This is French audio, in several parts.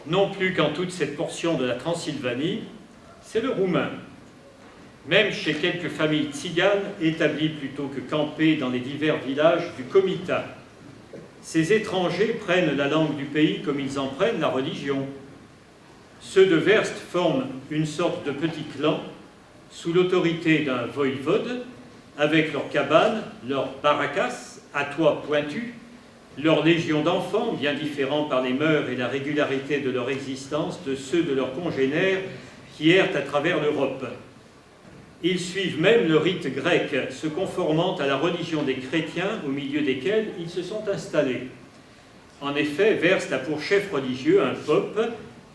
non plus qu'en toute cette portion de la Transylvanie, c'est le roumain. Même chez quelques familles tziganes établies plutôt que campées dans les divers villages du comitat. Ces étrangers prennent la langue du pays comme ils en prennent la religion. Ceux de Verst forment une sorte de petit clan sous l'autorité d'un voïvode, avec leurs cabanes, leurs barakas à toit pointu, leur légion d'enfants, bien différents par les mœurs et la régularité de leur existence de ceux de leurs congénères qui errent à travers l'Europe. Ils suivent même le rite grec, se conformant à la religion des chrétiens au milieu desquels ils se sont installés. En effet, Verst a pour chef religieux un pope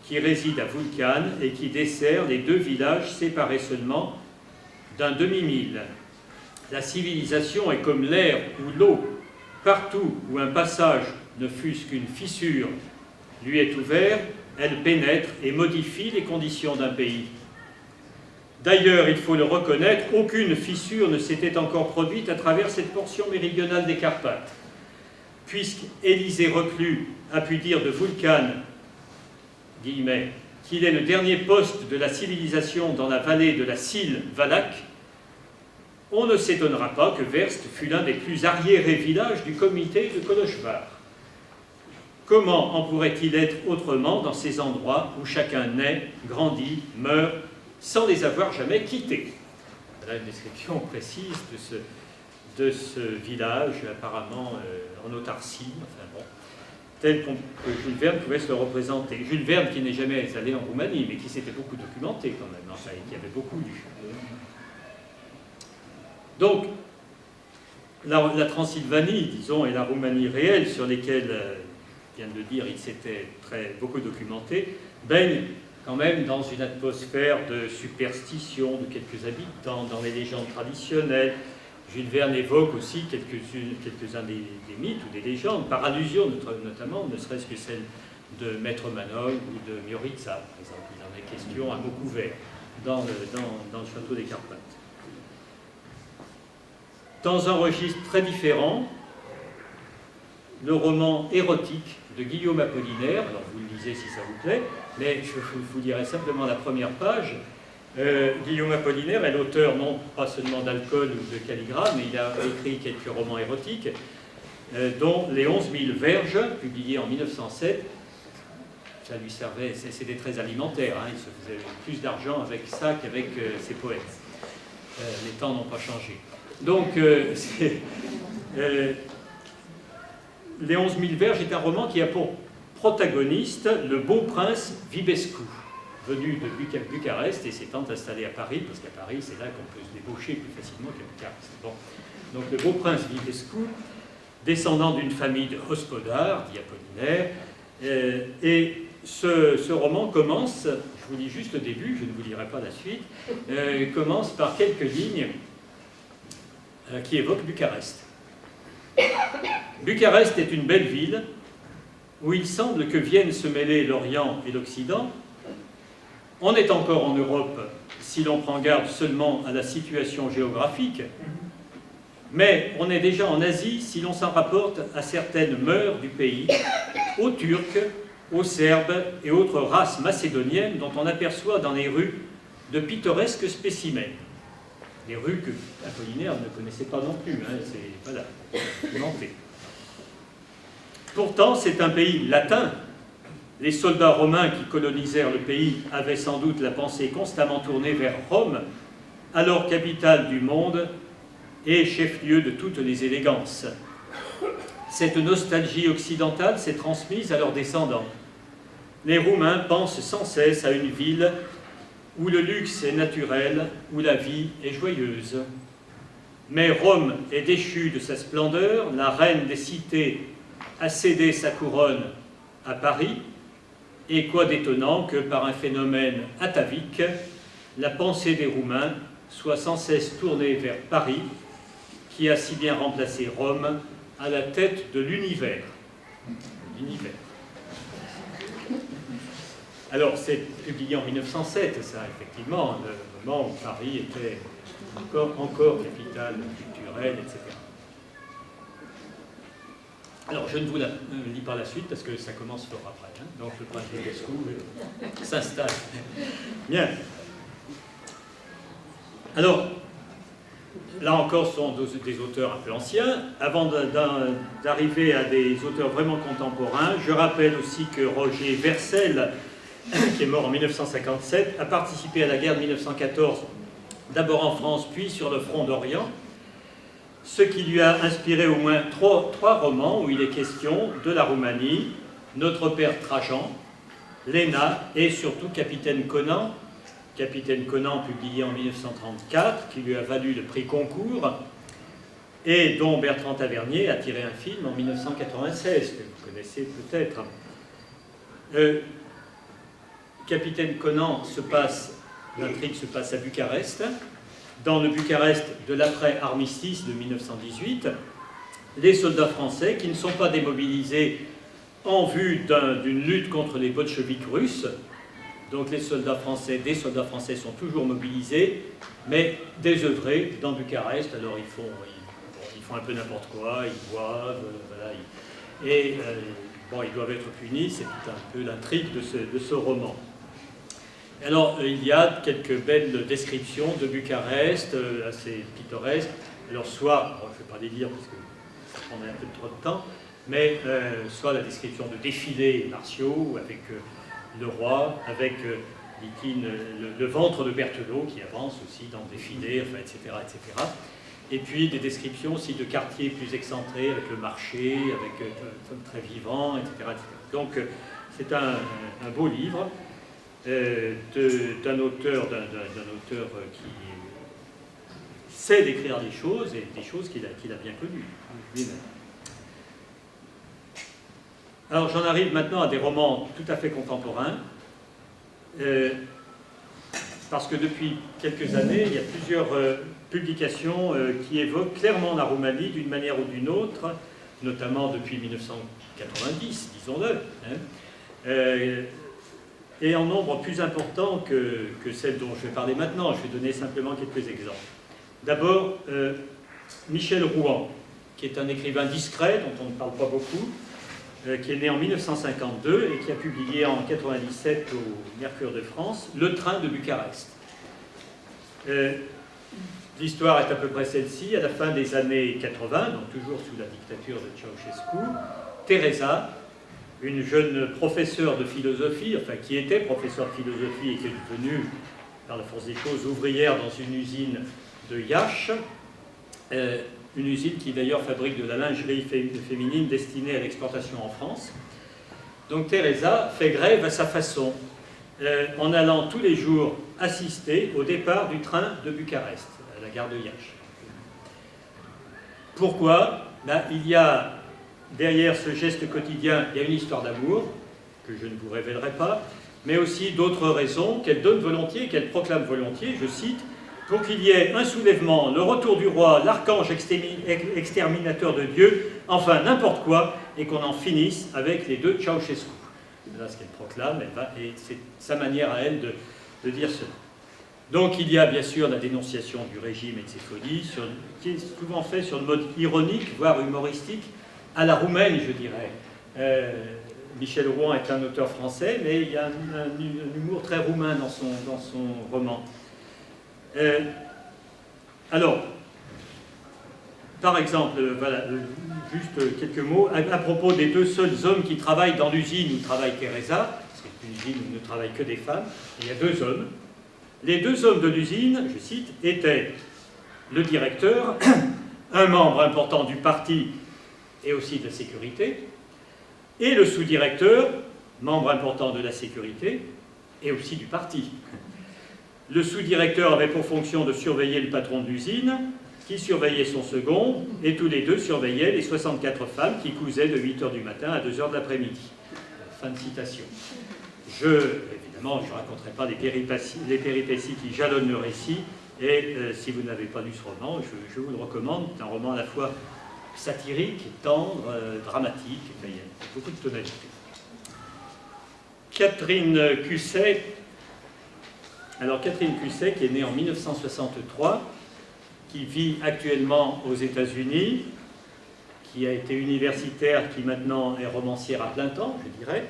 qui réside à Vulcan et qui dessert les deux villages séparés seulement d'un demi-mille. La civilisation est comme l'air ou l'eau. Partout où un passage, ne fût-ce qu'une fissure, lui est ouvert, elle pénètre et modifie les conditions d'un pays. D'ailleurs, il faut le reconnaître, aucune fissure ne s'était encore produite à travers cette portion méridionale des Carpates. Puisqu'Élisée Reclus a pu dire de Vulcan, guillemets, qu'il est le dernier poste de la civilisation dans la vallée de la Sile Valak, on ne s'étonnera pas que Verst fût l'un des plus arriérés villages du comité de Kolochvar. Comment en pourrait-il être autrement dans ces endroits où chacun naît, grandit, meurt, sans les avoir jamais quittés? Voilà une description précise de ce village, apparemment en autarcie, enfin bon, tel que Jules Verne pouvait se le représenter. Jules Verne qui n'est jamais allé en Roumanie, mais qui s'était beaucoup documenté quand même, enfin, et qui avait beaucoup lu. Donc, la Transylvanie, disons, et la Roumanie réelle, sur lesquelles, je viens de le dire, il s'était beaucoup documenté, baignent quand même dans une atmosphère de superstition de quelques habitants, dans les légendes traditionnelles. Jules Verne évoque aussi quelques-uns des mythes ou des légendes, par allusion notamment, ne serait-ce que celle de Maître Manol ou de Mioritza, par exemple. Il en est question à mot couvert dans le château des Carpates. Dans un registre très différent, le roman érotique de Guillaume Apollinaire, alors vous le lisez si ça vous plaît, mais je vous lirai simplement la première page. Guillaume Apollinaire est l'auteur non pas seulement d'Alcool ou de Calligramme, mais il a écrit quelques romans érotiques, dont Les 11 000 verges, publié en 1907. Ça lui servait, c'était très alimentaire, hein, il se faisait plus d'argent avec ça qu'avec ses poèmes. Les temps n'ont pas changé. Donc, Les 11 000 verges est un roman qui a pour protagoniste le beau prince Vibescu, venu de Bucarest et s'étant installé à Paris, parce qu'à Paris, c'est là qu'on peut se débaucher plus facilement qu'à Bucarest. Bon. Donc, le beau prince Vibescu, descendant d'une famille de hospodars, dit Apollinaire, et ce roman commence, je vous lis juste le début, je ne vous lirai pas la suite, commence par quelques lignes qui évoquent Bucarest. Bucarest est une belle ville où il semble que viennent se mêler l'Orient et l'Occident. On est encore en Europe si l'on prend garde seulement à la situation géographique, mais on est déjà en Asie si l'on s'en rapporte à certaines mœurs du pays, aux Turcs, aux Serbes et autres races macédoniennes dont on aperçoit dans les rues de pittoresques spécimens. Des rues que Apollinaire ne connaissait pas non plus, hein, c'est voilà, inventé. Pourtant, c'est un pays latin. Les soldats romains qui colonisèrent le pays avaient sans doute la pensée constamment tournée vers Rome, alors capitale du monde et chef-lieu de toutes les élégances. Cette nostalgie occidentale s'est transmise à leurs descendants. Les Roumains pensent sans cesse à une ville où le luxe est naturel, où la vie est joyeuse. Mais Rome est déchue de sa splendeur, la reine des cités a cédé sa couronne à Paris, et quoi d'étonnant que par un phénomène atavique, la pensée des Roumains soit sans cesse tournée vers Paris, qui a si bien remplacé Rome à la tête de l'univers. L'univers. Alors, c'est publié en 1907, ça, effectivement, le moment où Paris était encore capitale culturelle, etc. Alors, je ne vous lis pas la suite parce que ça commence fort après. Hein. Donc, le prince de Lescaut s'installe. Bien. Alors, là encore, ce sont des auteurs un peu anciens. Avant d'arriver à des auteurs vraiment contemporains, je rappelle aussi que Roger Vercel, qui est mort en 1957, a participé à la guerre de 1914, d'abord en France, puis sur le front d'Orient, ce qui lui a inspiré au moins trois romans où il est question de la Roumanie, Notre Père Trajan, Léna et surtout Capitaine Conan. Capitaine Conan, publié en 1934, qui lui a valu le prix Goncourt, et dont Bertrand Tavernier a tiré un film en 1996, que vous connaissez peut-être. Capitaine Conan l'intrigue se passe à Bucarest, dans le Bucarest de l'après-armistice de 1918, les soldats français, qui ne sont pas démobilisés en vue d'une lutte contre les bolcheviks russes, donc des soldats français sont toujours mobilisés, mais désœuvrés dans Bucarest. Alors ils font un peu n'importe quoi, ils boivent, voilà, et ils doivent être punis. C'est tout un peu l'intrigue de ce roman. Alors, il y a quelques belles descriptions de Bucarest, assez pittoresques. Alors, soit, je ne vais pas les lire parce que ça prendrait un peu trop de temps, mais soit la description de défilés martiaux avec le roi, avec dit-il, le ventre de Berthelot qui avance aussi dans le défilé, enfin, etc., etc. Et puis des descriptions aussi de quartiers plus excentrés, avec le marché, avec très vivant, etc., etc. Donc, c'est un beau livre. D'un auteur qui sait décrire des choses, et des choses qu'il a bien connues lui-même. Alors j'en arrive maintenant à des romans tout à fait contemporains, parce que depuis quelques années, il y a plusieurs publications qui évoquent clairement la Roumanie d'une manière ou d'une autre, notamment depuis 1990, disons-le, hein, et en nombre plus important que celle dont je vais parler maintenant. Je vais donner simplement quelques exemples. D'abord, Michel Rouen, qui est un écrivain discret, dont on ne parle pas beaucoup, qui est né en 1952 et qui a publié en 1997 au Mercure de France « Le train de Bucarest ». L'histoire est à peu près celle-ci. À la fin des années 80, donc toujours sous la dictature de Ceausescu, Teresa, une jeune professeure de philosophie, enfin qui était professeure de philosophie et qui est devenue, par la force des choses, ouvrière dans une usine de Iași, une usine qui d'ailleurs fabrique de la lingerie féminine destinée à l'exportation en France. Donc Teresa fait grève à sa façon, en allant tous les jours assister au départ du train de Bucarest, à la gare de Iași. Pourquoi? Il y a derrière ce geste quotidien, il y a une histoire d'amour, que je ne vous révélerai pas, mais aussi d'autres raisons qu'elle donne volontiers, qu'elle proclame volontiers, je cite, pour qu'il y ait un soulèvement, le retour du roi, l'archange exterminateur de Dieu, enfin n'importe quoi, et qu'on en finisse avec les deux Ceausescu. Voilà ce qu'elle proclame, et c'est sa manière à elle de dire cela. Donc il y a bien sûr la dénonciation du régime et de ses folies, qui est souvent fait sur le mode ironique, voire humoristique, à la roumaine, je dirais. Michel Rouen est un auteur français, mais il y a un humour très roumain dans son roman. Alors, par exemple, voilà, juste quelques mots à propos des deux seuls hommes qui travaillent dans l'usine où travaille Teresa, c'est une usine où ne travaillent que des femmes. Il y a deux hommes. Les deux hommes de l'usine, je cite, étaient le directeur, un membre important du parti et aussi de la sécurité, et le sous-directeur, membre important de la sécurité et aussi du parti. Le sous-directeur avait pour fonction de surveiller le patron de l'usine, qui surveillait son second, et tous les deux surveillaient les 64 femmes qui cousaient de 8 h du matin à 2 h de l'après-midi. Fin de citation. Évidemment, je ne raconterai pas les péripéties qui jalonnent le récit, et si vous n'avez pas lu ce roman, je vous le recommande. C'est un roman à la fois satirique, tendre, dramatique, il y a beaucoup de tonalité. Catherine Cusset. Alors Catherine Cusset, qui est née en 1963, qui vit actuellement aux États-Unis, qui a été universitaire, qui maintenant est romancière à plein temps, je dirais,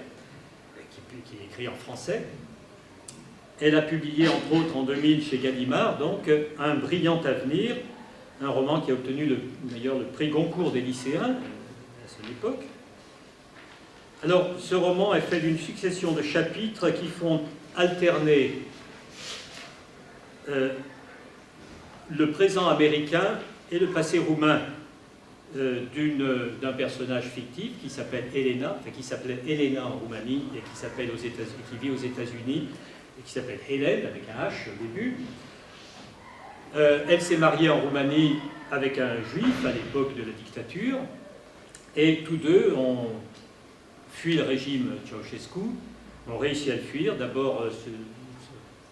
qui écrit en français. Elle a publié, entre autres, en 2000 chez Gallimard, donc, Un brillant avenir, un roman qui a obtenu d'ailleurs le prix Goncourt des lycéens à son époque. Alors, ce roman est fait d'une succession de chapitres qui font alterner le présent américain et le passé roumain d'un personnage fictif qui s'appelle Elena, enfin qui s'appelait Elena en Roumanie et qui vit aux États-Unis et qui s'appelle Hélène avec un H au début. Elle s'est mariée en Roumanie avec un juif à l'époque de la dictature et tous deux ont fui le régime Ceausescu, ont réussi à le fuir. D'abord,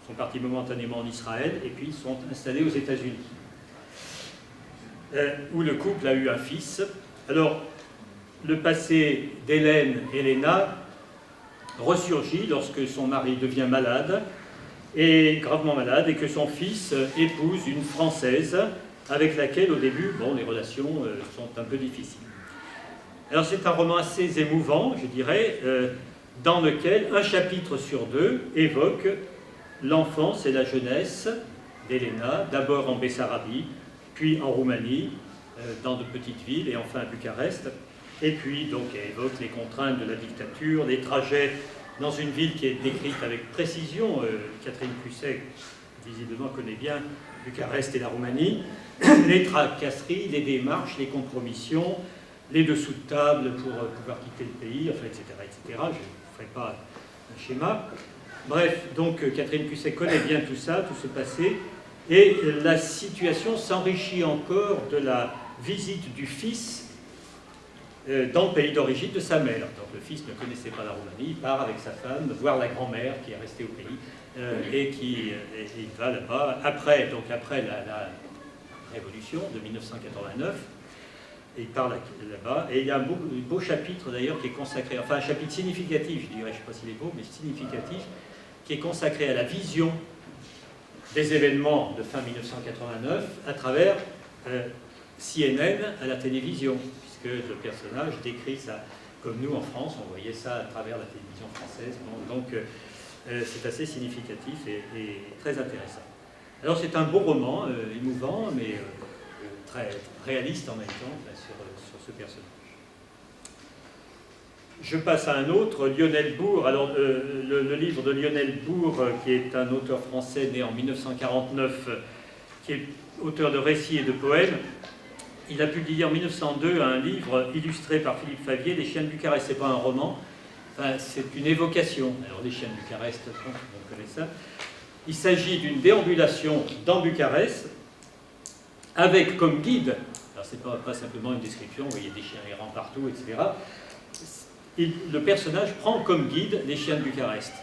sont partis momentanément en Israël et puis sont installés aux États-Unis, où le couple a eu un fils. Alors, le passé d'Hélène, Elena, ressurgit lorsque son mari devient malade, et gravement malade, et que son fils épouse une Française avec laquelle, au début, bon, les relations sont un peu difficiles. Alors, c'est un roman assez émouvant, je dirais, dans lequel un chapitre sur deux évoque l'enfance et la jeunesse d'Elena, d'abord en Bessarabie, puis en Roumanie, dans de petites villes, et enfin à Bucarest. Et puis, donc, elle évoque les contraintes de la dictature, les trajets dans une ville qui est décrite avec précision. Catherine Pusset, visiblement, connaît bien Bucarest et la Roumanie. Les tracasseries, les démarches, les compromissions, les dessous de table pour pouvoir quitter le pays, enfin, etc., etc. Je ne ferai pas un schéma. Bref, donc Catherine Pusset connaît bien tout ça, tout ce passé, et la situation s'enrichit encore de la visite du fils dans le pays d'origine de sa mère. Donc le fils ne connaissait pas la Roumanie, il part avec sa femme voir la grand-mère qui est restée au pays et il va là-bas après la révolution de 1989. Et il part là-bas, et il y a un beau chapitre d'ailleurs qui est consacré, enfin un chapitre significatif, je dirais, je ne sais pas s'il est beau, mais significatif, qui est consacré à la vision des événements de fin 1989 à travers CNN à la télévision, puisque le personnage décrit ça, comme nous en France, on voyait ça à travers la télévision française, donc c'est assez significatif et très intéressant. Alors c'est un beau roman, émouvant, mais très réaliste en même temps sur ce personnage. Je passe à un autre, Lionel Bourg. Alors, le livre de Lionel Bourg, qui est un auteur français né en 1949, qui est auteur de récits et de poèmes, il a publié en 1902 un livre illustré par Philippe Favier, Les Chiens de Bucarest. Ce n'est pas un roman, enfin, c'est une évocation. Alors, Les Chiens de Bucarest, on connaît ça. Il s'agit d'une déambulation dans Bucarest, avec comme guide, alors c'est pas simplement une description, vous voyez des chiens errants partout, etc. Le personnage prend comme guide les chiens de Bucarest,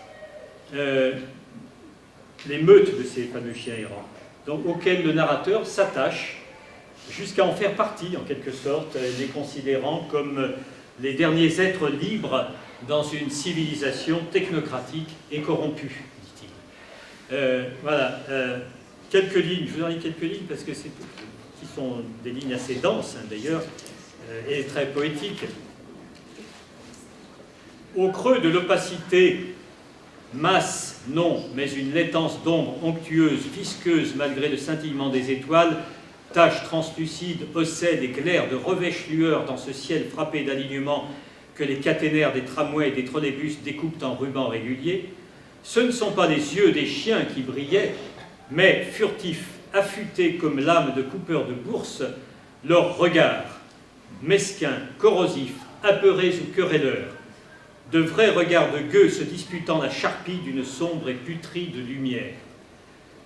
les meutes de ces fameux chiens errants, donc, auxquels le narrateur s'attache jusqu'à en faire partie, en quelque sorte, les considérant comme les derniers êtres libres dans une civilisation technocratique et corrompue, dit-il. Voilà. Quelques lignes, je vous en lis quelques lignes parce que qui sont des lignes assez denses, hein, d'ailleurs, et très poétiques. Au creux de l'opacité, masse, non, mais une laitance d'ombre onctueuse, visqueuse malgré le scintillement des étoiles, taches translucides, ocelles et clairs de revêches lueurs dans ce ciel frappé d'alignements que les caténaires des tramways et des trolleybus découpent en rubans réguliers, ce ne sont pas les yeux des chiens qui brillaient, mais furtifs, affûtés comme l'âme de coupeurs de bourse, leurs regards, mesquins, corrosifs, apeurés ou querelleurs, de vrais regards de gueux se disputant la charpie d'une sombre et putride lumière.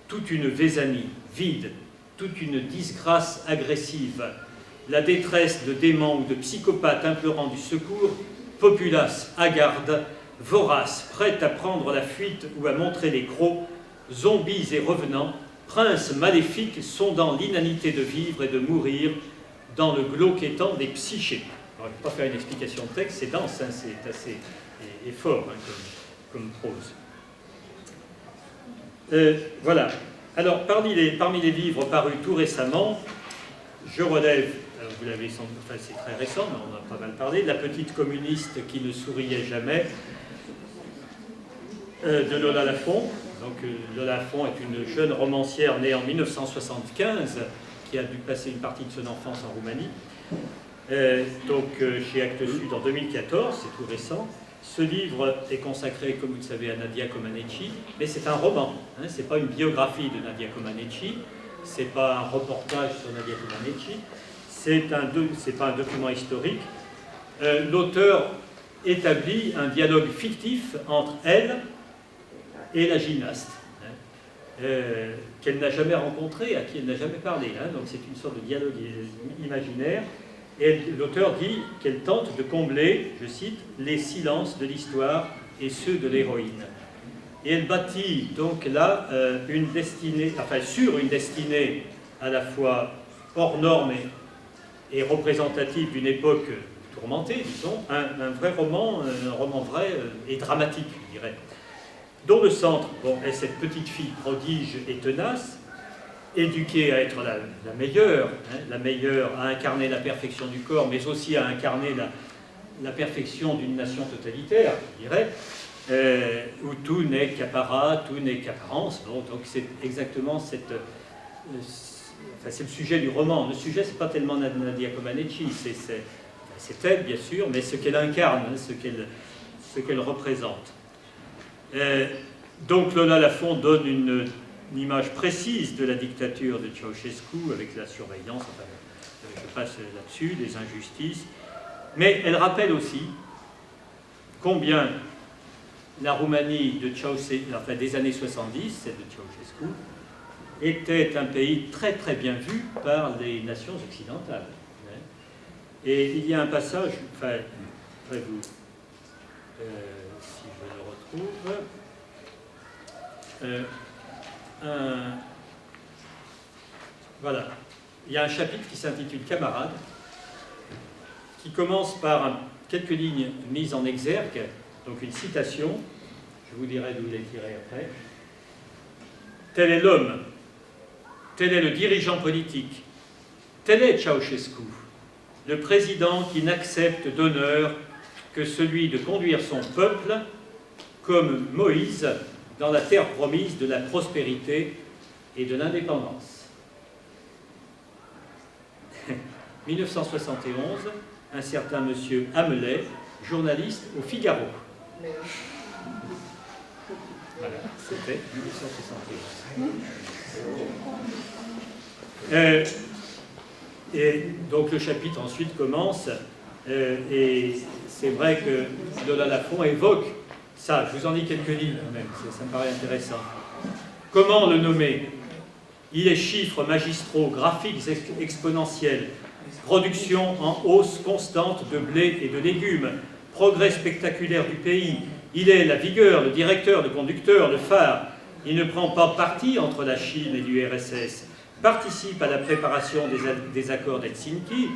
Toute une vésanie, vide, toute une disgrâce agressive, la détresse de démons ou de psychopathes implorant du secours, populace, hagarde, vorace, prête à prendre la fuite ou à montrer les crocs, zombies et revenants, princes maléfiques sondant l'inanité de vivre et de mourir dans le glauque étang des psychés. Alors, je ne vais pas faire une explication de texte, c'est dense, hein, c'est assez et fort, hein, comme prose. Voilà. Alors, parmi les livres parus tout récemment, je relève, alors vous l'avez sans doute, enfin c'est très récent, mais on en a pas mal parlé, La petite communiste qui ne souriait jamais, de Lola Lafont. Donc Lola Lafont est une jeune romancière née en 1975, qui a dû passer une partie de son enfance en Roumanie. Chez Actes Sud en 2014, c'est tout récent. Ce livre est consacré, comme vous le savez, à Nadia Comaneci, mais c'est un roman, hein, c'est pas une biographie de Nadia Comaneci, c'est pas un reportage sur Nadia Comaneci, c'est pas un document historique. L'auteur établit un dialogue fictif entre elle et la gymnaste, hein, qu'elle n'a jamais rencontrée, à qui elle n'a jamais parlé. Hein, donc c'est une sorte de dialogue imaginaire. Et l'auteur dit qu'elle tente de combler, je cite, les silences de l'histoire et ceux de l'héroïne. Et elle bâtit donc là une destinée, enfin sur une destinée à la fois hors norme et représentative d'une époque tourmentée, disons, un vrai roman, un roman vrai et dramatique, je dirais, dont le centre est cette petite fille prodige et tenace, éduquée à être la meilleure, hein, la meilleure, à incarner la perfection du corps, mais aussi à incarner la perfection d'une nation totalitaire, je dirais, où tout n'est qu'apparat, tout n'est qu'apparence. Bon, donc c'est exactement c'est le sujet du roman. Le sujet, c'est pas tellement Nadia Comaneci, c'est elle, bien sûr, mais ce qu'elle incarne, hein, ce qu'elle représente. Donc Lola Lafont donne une image précise de la dictature de Ceausescu avec la surveillance, enfin, je passe là-dessus, les injustices, mais elle rappelle aussi combien la Roumanie de des années 70, celle de Ceausescu, était un pays très très bien vu par les nations occidentales. Et il y a un passage, enfin, après vous, si je le retrouve, voilà, il y a un chapitre qui s'intitule « Camarades », qui commence par quelques lignes mises en exergue, donc une citation, je vous dirai d'où il est tiré après. « Tel est l'homme, tel est le dirigeant politique, tel est Ceausescu, le président qui n'accepte d'honneur que celui de conduire son peuple, comme Moïse, dans la terre promise de la prospérité et de l'indépendance. » 1971, un certain monsieur Hamelet, journaliste au Figaro. Voilà, c'était 1971. Et donc le chapitre ensuite commence, et c'est vrai que Lola Lafont évoque ça, je vous en dis quelques lignes quand même, ça me paraît intéressant. Comment le nommer? Il est chiffres magistraux, graphiques exponentiels, production en hausse constante de blé et de légumes, progrès spectaculaire du pays. Il est la vigueur, le directeur, le conducteur, le phare. Il ne prend pas parti entre la Chine et l'URSS, participe à la préparation des accords d'Helsinki,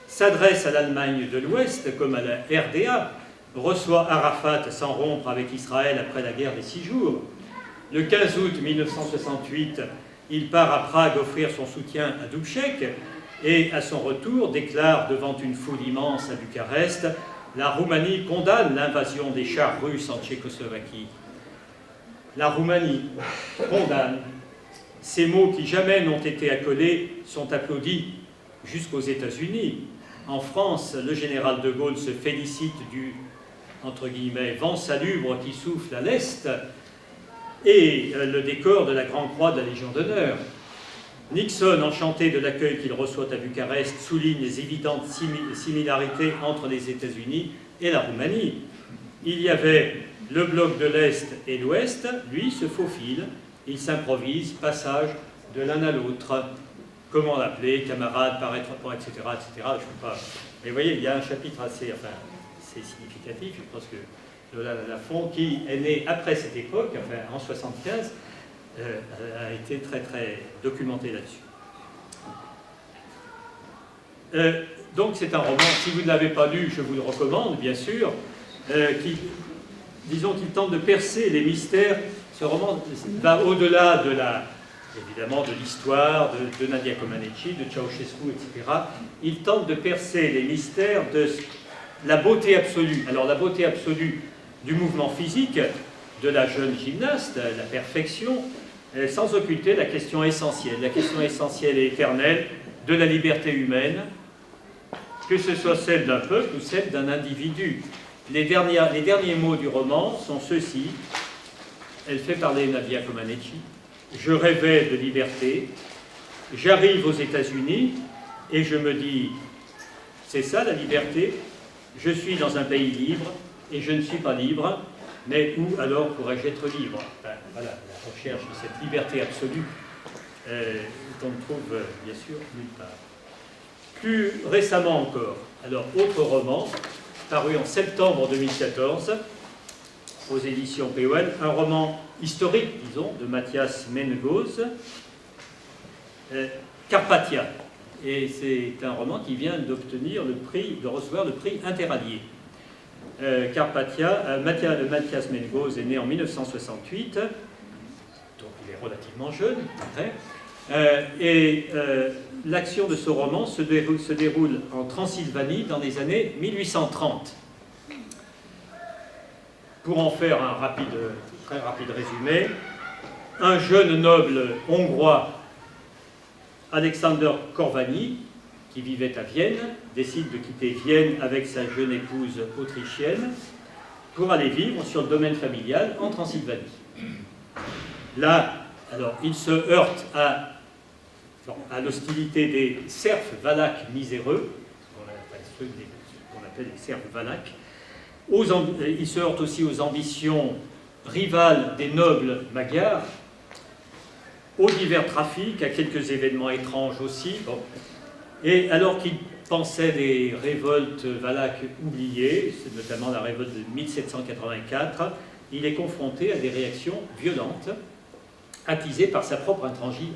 s'adresse à l'Allemagne de l'Ouest comme à la RDA, reçoit Arafat sans rompre avec Israël après la guerre des 6 jours. Le 15 août 1968, il part à Prague offrir son soutien à Dubček et, à son retour, déclare devant une foule immense à Bucarest « La Roumanie condamne l'invasion des chars russes en Tchécoslovaquie. » La Roumanie condamne. Ces mots qui jamais n'ont été accolés sont applaudis jusqu'aux États-Unis. En France, le général de Gaulle se félicite du entre guillemets, vent salubre qui souffle à l'Est, et le décor de la Grande Croix de la Légion d'honneur. Nixon, enchanté de l'accueil qu'il reçoit à Bucarest, souligne les évidentes similarités entre les États-Unis et la Roumanie. Il y avait le bloc de l'Est et l'Ouest, lui se faufile, il s'improvise, passage de l'un à l'autre. Comment l'appeler, camarade, paraître, etc., etc. Je ne peux pas. Mais vous voyez, il y a un chapitre assez significatif, je pense que Lola Lafont, qui est né après cette époque, enfin en 1975, a été très très documenté là-dessus. Donc c'est un roman, si vous ne l'avez pas lu, je vous le recommande, bien sûr, disons qu'il tente de percer les mystères. Ce roman va au-delà de évidemment de l'histoire de Nadia Comaneci, de Ceausescu, etc. Il tente de percer les mystères de la beauté absolue. Alors la beauté absolue du mouvement physique de la jeune gymnaste, la perfection, sans occulter la question essentielle et éternelle de la liberté humaine, que ce soit celle d'un peuple ou celle d'un individu. Les derniers mots du roman sont ceux-ci. Elle fait parler Nadia Comaneci. Je rêvais de liberté, j'arrive aux États-Unis et je me dis, c'est ça la liberté? Je suis dans un pays libre et je ne suis pas libre, mais où alors pourrais-je être libre? Enfin, voilà, la recherche de cette liberté absolue qu'on ne trouve bien sûr nulle part. Plus récemment encore, alors autre roman, paru en septembre 2014, aux éditions POL, un roman historique, disons, de Matthias Mengoz, Carpathia. Et c'est un roman qui vient d'obtenir le prix, de recevoir le prix Interallié. Carpathia, Matthias Mengoz est né en 1968, donc il est relativement jeune, l'action de ce roman se déroule en Transylvanie dans les années 1830. Pour en faire un très rapide résumé, un jeune noble hongrois, Alexander Corvani, qui vivait à Vienne, décide de quitter Vienne avec sa jeune épouse autrichienne pour aller vivre sur le domaine familial en Transylvanie. Là, alors, il se heurte à l'hostilité des serfs valaques miséreux, qu'on appelle les serfs valaques. Il se heurte aussi aux ambitions rivales des nobles magyars, aux divers trafics, à quelques événements étranges aussi. Bon. Et alors qu'il pensait des révoltes valaques oubliées, c'est notamment la révolte de 1784, il est confronté à des réactions violentes, attisées par sa propre intransigeance.